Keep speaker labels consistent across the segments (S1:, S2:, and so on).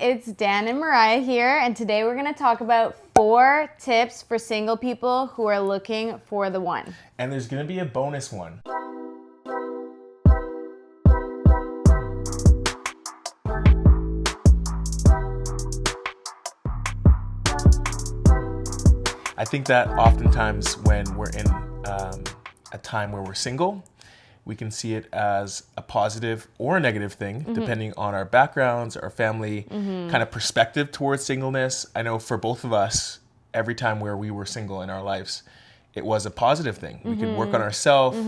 S1: it's Dan and Mariah here, and today we're going to talk about 4 tips for single people who are looking for the one.
S2: And there's going to be a bonus one. I think that oftentimes when we're in a time where we're single, we can see it as a positive or a negative thing, depending on our backgrounds, our family kind of perspective towards singleness. I know for both of us, every time where we were single in our lives, it was a positive thing. We could work on ourselves.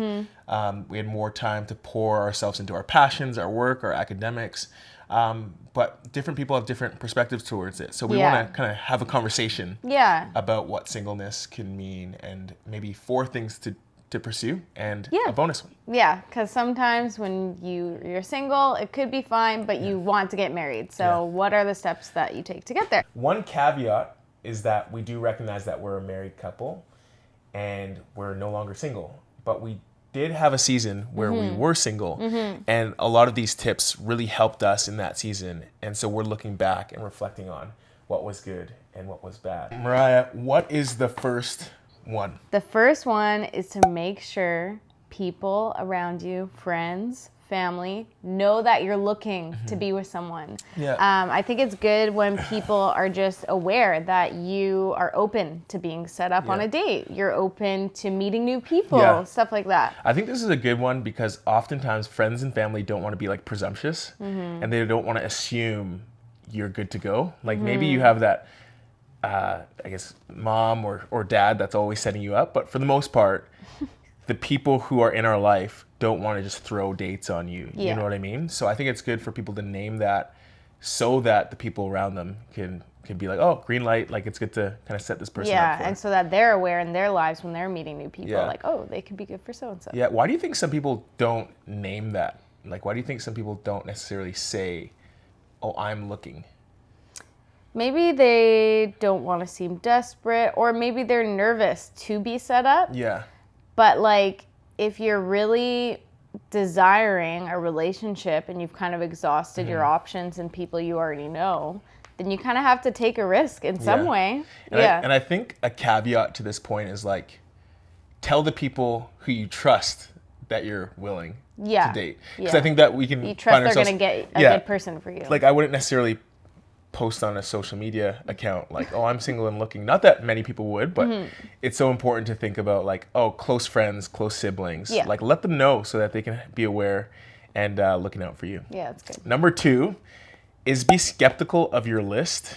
S2: We had more time to pour ourselves into our passions, our work, our academics. But different people have different perspectives towards it. So we want to kind of have a conversation about what singleness can mean and maybe 4 things to pursue and a bonus one.
S1: Yeah, because sometimes when you're single, it could be fine, but you want to get married. So what are the steps that you take to get there?
S2: One caveat is that we do recognize that we're a married couple and we're no longer single. But we did have a season where we were single, and a lot of these tips really helped us in that season. And so we're looking back and reflecting on what was good and what was bad. Mariah, what is the first one?
S1: The first one is to make sure people around you, friends, family, know that you're looking to be with someone. I think it's good when people are just aware that you are open to being set up on a date. You're open to meeting new people, stuff like that.
S2: I think this is a good one because oftentimes friends and family don't want to be like presumptuous and they don't want to assume you're good to go. Like maybe you have that I guess mom or dad that's always setting you up, but for the most part the people who are in our life don't want to just throw dates on you. You know what I mean? So I think it's good for people to name that so that the people around them can be like, oh, green light, like it's good to kind of set this person up for.
S1: And so that they're aware in their lives when they're meeting new people, like, oh, they could be good for so-and-so.
S2: Yeah, why do you think some people don't name that? Like, why do you think some people don't necessarily say, oh, I'm looking?
S1: Maybe they don't want to seem desperate, or maybe they're nervous to be set up.
S2: Yeah.
S1: But like, if you're really desiring a relationship and you've kind of exhausted your options and people you already know, then you kind of have to take a risk in some way.
S2: And I think a caveat to this point is like, tell the people who you trust that you're willing to date. Because I think that we can
S1: you trust
S2: find
S1: they're
S2: ourselves,
S1: going to get a good person for you.
S2: Like I wouldn't necessarily post on a social media account like, oh, I'm single and looking. Not that many people would, but it's so important to think about like, oh, close friends, close siblings. Like let them know so that they can be aware and looking out for you.
S1: Yeah, that's good.
S2: Number 2 is be skeptical of your list.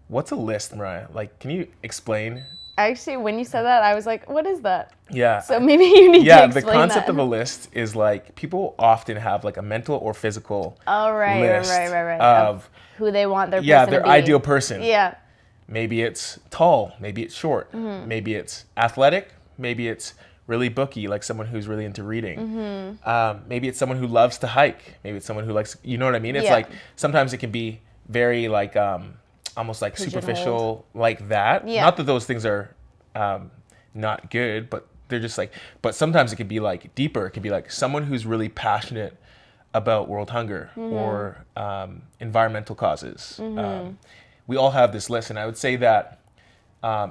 S2: What's a list, Mariah? Like, can you explain?
S1: Actually, when you said that, I was like, what is that?
S2: Yeah.
S1: So maybe you need to explain that.
S2: The concept of a list is like, people often have like a mental or physical list of
S1: who they want their person to be.
S2: Their ideal person.
S1: Yeah.
S2: Maybe it's tall, maybe it's short, maybe it's athletic, maybe it's really booky, like someone who's really into reading. Maybe it's someone who loves to hike. Maybe it's someone who likes, you know what I mean? It's like, sometimes it can be very like, almost like superficial like that. Not that those things are not good, but they're just like, but sometimes it could be like deeper. It could be like someone who's really passionate about world hunger or environmental causes. We all have this list, and I would say that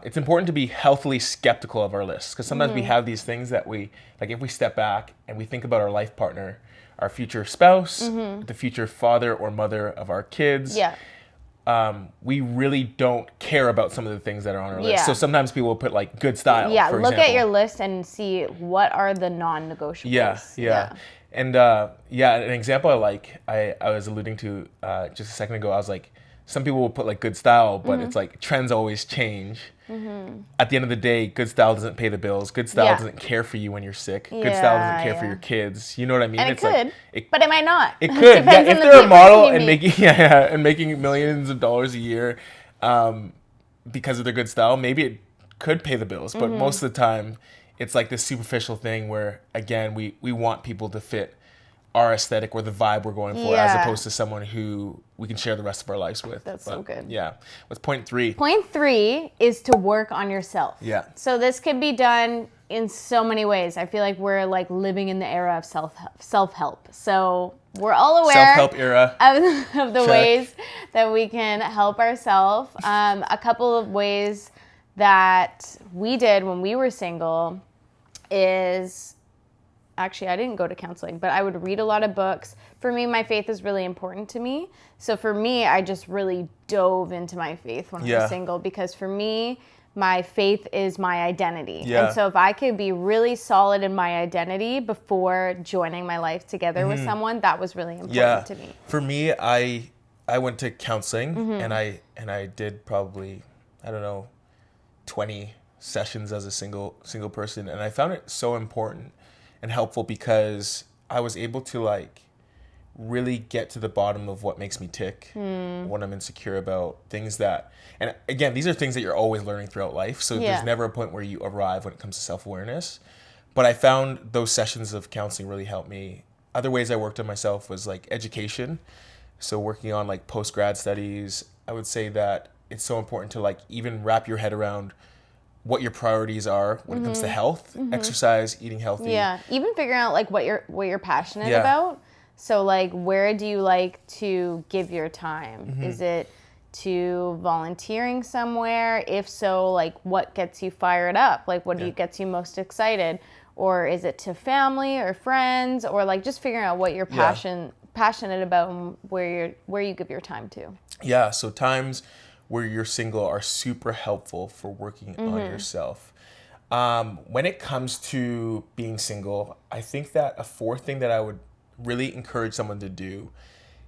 S2: it's important to be healthily skeptical of our lists, because sometimes we have these things that we, like if we step back and we think about our life partner, our future spouse, the future father or mother of our kids, we really don't care about some of the things that are on our list. So sometimes people will put like good style, for
S1: look
S2: example.
S1: at your list and see what are the non-negotiables.
S2: And an example I was alluding to just a second ago, I was like, some people will put like good style, but it's like trends always change. At the end of the day, good style doesn't pay the bills. Good style doesn't care for you when you're sick. Good style doesn't care for your kids. You know what I mean?
S1: And it could, but it might not.
S2: It could. Yeah, if they're a model and making millions of dollars a year because of their good style, maybe it could pay the bills. But most of the time, it's like this superficial thing where, again, we want people to fit our aesthetic or the vibe we're going for, as opposed to someone who we can share the rest of our lives with.
S1: That's so good.
S2: Yeah. What's point 3?
S1: Point 3 is to work on yourself.
S2: Yeah.
S1: So this can be done in so many ways. I feel like we're like living in the era of self-help. So we're all aware
S2: self-help era
S1: of the ways that we can help ourselves. A couple of ways that we did when we were single is, actually, I didn't go to counseling, but I would read a lot of books. For me, my faith is really important to me. So for me, I just really dove into my faith when I was single, because for me, my faith is my identity. Yeah. And so if I could be really solid in my identity before joining my life together with someone, that was really important to me.
S2: For me, I went to counseling and I did probably, I don't know, 20 sessions as a single person, and I found it so important and helpful because I was able to like really get to the bottom of what makes me tick, what I'm insecure about, things that, and again, these are things that you're always learning throughout life, so there's never a point where you arrive when it comes to self-awareness. But I found those sessions of counseling really helped me. Other ways I worked on myself was like education, so working on like post-grad studies. I would say that it's so important to like even wrap your head around what your priorities are when it comes to health, exercise, eating healthy.
S1: Yeah, even figuring out like what you're passionate about. So like, where do you like to give your time? Is it to volunteering somewhere? If so, like what gets you fired up? Like what gets you most excited? Or is it to family or friends, or like just figuring out what you're passionate about and where you give your time to? Yeah,
S2: so times where you're single are super helpful for working on yourself. When it comes to being single, I think that a fourth thing that I would really encourage someone to do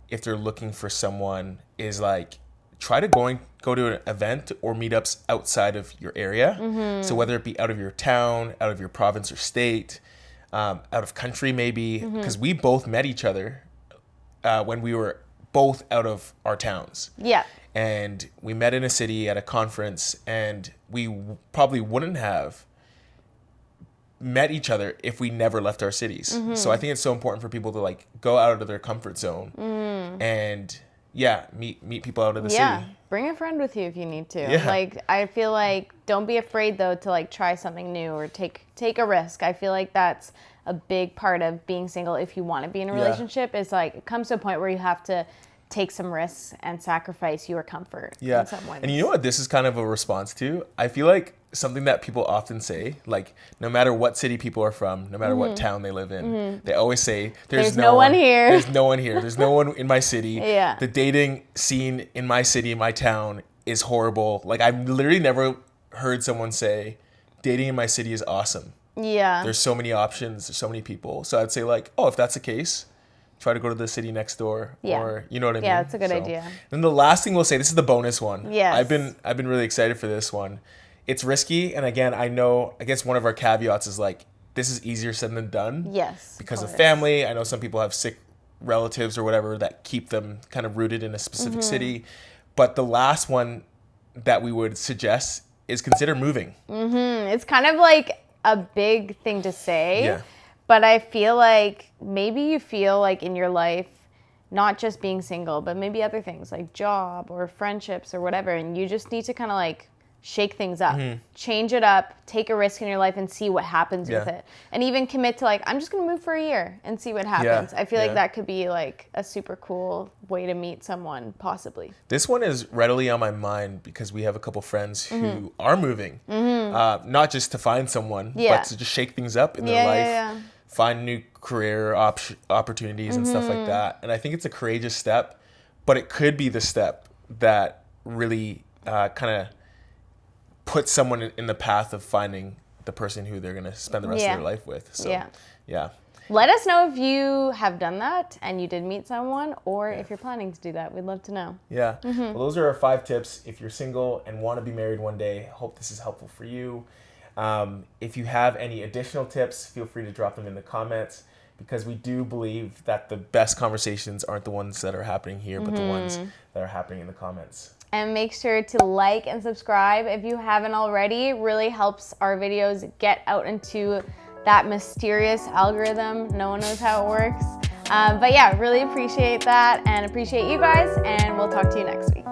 S2: if they're looking for someone is like try to go to an event or meetups outside of your area. So whether it be out of your town, out of your province or state, out of country maybe, because we both met each other when we were both out of our towns. Yeah. And we met in a city at a conference, and we probably wouldn't have met each other if we never left our cities. So I think it's so important for people to like go out of their comfort zone and meet people out of the city.
S1: Bring a friend with you if you need to. Like I feel like don't be afraid though to like try something new or take a risk. I feel like that's a big part of being single if you want to be in a relationship. Is like it comes to a point where you have to take some risks and sacrifice your comfort in some ways.
S2: And you know what this is kind of a response to? I feel like something that people often say, like no matter what city people are from, no matter what town they live in, they always say, there's no one here. There's no one here. There's no one in my city. The dating scene in my city, in my town is horrible. Like I've literally never heard someone say, dating in my city is awesome. There's so many options. There's so many people. So I'd say like, oh, if that's the case, try to go to the city next door, or you know what I mean?
S1: Yeah, that's a good idea.
S2: Then the last thing we'll say, this is the bonus one. I've been really excited for this one. It's risky, and again, I guess one of our caveats is like this is easier said than done. Yes. Because of family. I know some people have sick relatives or whatever that keep them kind of rooted in a specific city. But the last one that we would suggest is consider moving.
S1: It's kind of like a big thing to say. Yeah. But I feel like maybe you feel like in your life, not just being single, but maybe other things like job or friendships or whatever, and you just need to kind of like shake things up, change it up, take a risk in your life and see what happens with it. And even commit to like, I'm just going to move for a year and see what happens. I feel like that could be like a super cool way to meet someone, possibly.
S2: This one is readily on my mind because we have a couple friends who are moving, not just to find someone, but to just shake things up in their life. Find new career opportunities and stuff like that. And I think it's a courageous step, but it could be the step that really kind of puts someone in the path of finding the person who they're going to spend the rest of their life with. So,
S1: Let us know if you have done that and you did meet someone, or if you're planning to do that. We'd love to know.
S2: Yeah. Well, those are our 5 tips if you're single and want to be married one day. Hope this is helpful for you. If you have any additional tips, feel free to drop them in the comments, because we do believe that the best conversations aren't the ones that are happening here, but the ones that are happening in the comments.
S1: And make sure to like and subscribe if you haven't already. It really helps our videos get out into that mysterious algorithm. No one knows how it works. But yeah, really appreciate that and appreciate you guys, and we'll talk to you next week.